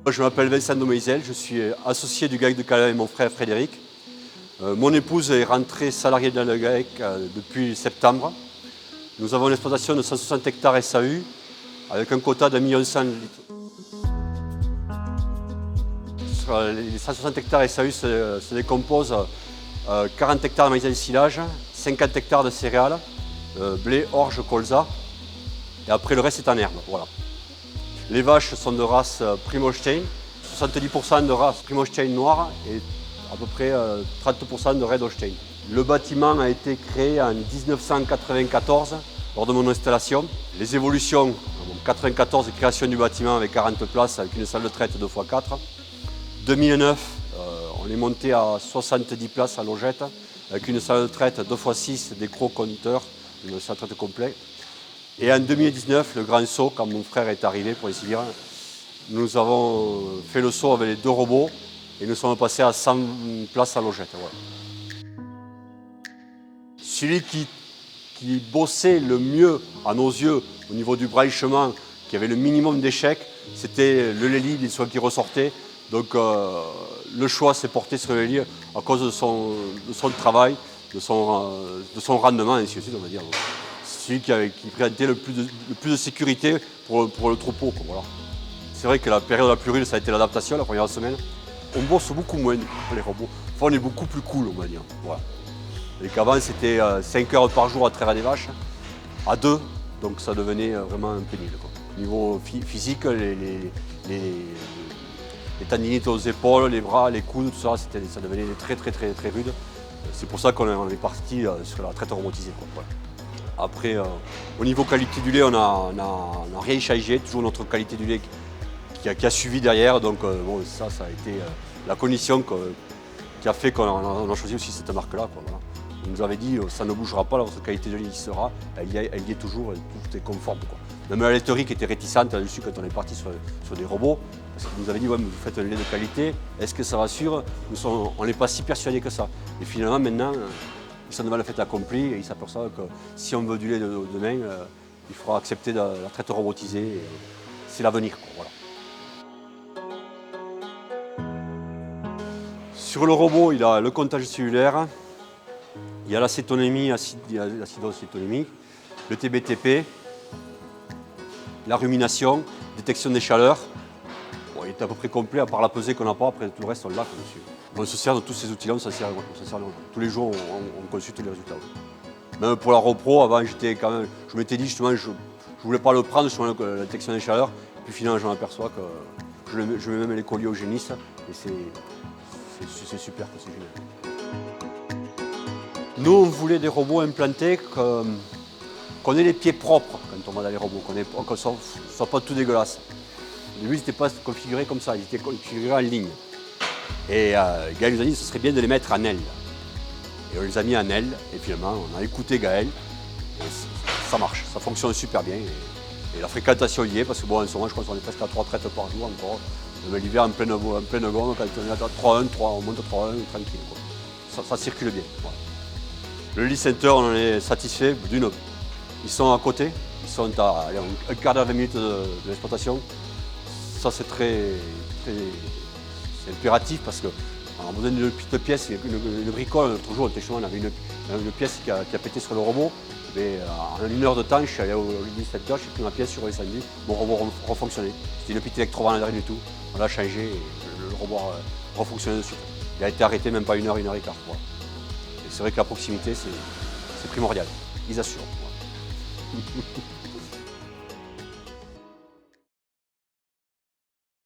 Je m'appelle Vincent Domézel, je suis associé du GAEC de Calais avec mon frère Frédéric. Mon épouse est rentrée salariée dans le GAEC depuis septembre. Nous avons une exploitation de 160 hectares SAU avec un quota de 1,1 million de litres. Sur les 160 hectares SAU se décomposent 40 hectares de maïs d'ensilage, 50 hectares de céréales, blé, orge, colza. Et après le reste est en herbe. Voilà. Les vaches sont de race Primostein, 70% de race Primostein noire et à peu près 30% de Red Holstein. Le bâtiment a été créé en 1994 lors de mon installation. Les évolutions, en 1994, création du bâtiment avec 40 places avec une salle de traite 2x4. 2009, on est monté à 70 places à logette avec une salle de traite 2x6, des gros-compteurs, une salle de traite complète. Et en 2019, le grand saut, quand mon frère est arrivé, pour ainsi dire, nous avons fait le saut avec les 2 robots et nous sommes passés à 100 places à logette. Voilà. Celui qui bossait le mieux à nos yeux au niveau du branchement, qui avait le minimum d'échecs, c'était le Lely, les soins qui ressortaient. Donc le choix s'est porté sur le Lely à cause de son travail, de son rendement, ainsi de suite, on va dire. Celui qui présentait le plus de sécurité pour le troupeau. Voilà. C'est vrai que la période la plus rude, ça a été l'adaptation, la première semaine. On bosse beaucoup moins, les robots. Enfin, on est beaucoup plus cool, on va dire. Voilà. Et qu'avant, c'était 5 heures par jour à traire des vaches, à 2, donc ça devenait vraiment pénible. Au niveau physique, les tendinites aux épaules, les bras, les coudes, tout ça, ça devenait très rude. C'est pour ça qu'on est parti sur la traite robotisée. Voilà. Après, au niveau qualité du lait, on n'a rien changé, toujours notre qualité du lait qui a suivi derrière. Donc bon, ça a été la condition qui a fait qu'on a choisi aussi cette marque-là. Voilà. On nous avait dit, ça ne bougera pas, votre qualité de lait y sera, elle y est toujours, tout est conforme. Même la laiterie qui était réticente là-dessus quand on est parti sur des robots, parce qu'ils nous avaient dit, ouais, mais vous faites un lait de qualité, est-ce que ça rassure? On n'est pas si persuadés que ça. Et finalement, maintenant, ils sont devant le fait accompli et ils s'aperçoivent que si on veut du lait de demain, il faudra accepter la traite robotisée. C'est l'avenir. Voilà. Sur le robot, il a le comptage cellulaire, il y a l'acétonémie, l'acidocétonémie, le TBTP, la rumination, détection des chaleurs. Bon, il est à peu près complet, à part la pesée qu'on n'a pas, après tout le reste on l'a dessus. On se sert de tous ces outils-là, tous les jours on consulte les résultats. Même pour la repro, avant je m'étais dit justement, je ne voulais pas le prendre sur la détection des chaleurs, puis finalement je m'aperçois que je mets même les colliers au génisse et c'est super, c'est génial. Nous on voulait des robots implantés qu'on ait les pieds propres quand on va dans les robots, qu'on ne soit pas tout dégueulasse. Au début, ils n'étaient pas configurés comme ça, ils étaient configurés en ligne. Et Gaël nous a dit que ce serait bien de les mettre en aile. Et on les a mis en aile, et finalement, on a écouté Gaël, et ça marche, ça fonctionne super bien. Et la fréquentation y est, parce que bon, en ce moment, je crois qu'on est presque à 3 traites par jour encore. L'hiver, en pleine gomme, quand on est à 3-1, on monte à 3-1, tranquille. Ça circule bien. Voilà. Le Lely Center, on en est satisfait d'une. Ils sont à côté, ils sont à un quart d'heure, 20 minutes de l'exploitation. Ça, c'est c'est impératif parce qu'on a besoin d'une petite pièce, une bricole. L'autre jour, on avait une pièce qui a pété sur le robot. Mais en 1 heure de temps, je suis allé au Lely Center, j'ai pris ma pièce sur l'incendie, mon robot refonctionnait. C'était une petite électrobranche rien du tout. On l'a changé et le robot a refonctionné de suite. Il a été arrêté même pas 1 heure et quart. Voilà. Et c'est vrai que la proximité, c'est primordial. Ils assurent. Voilà.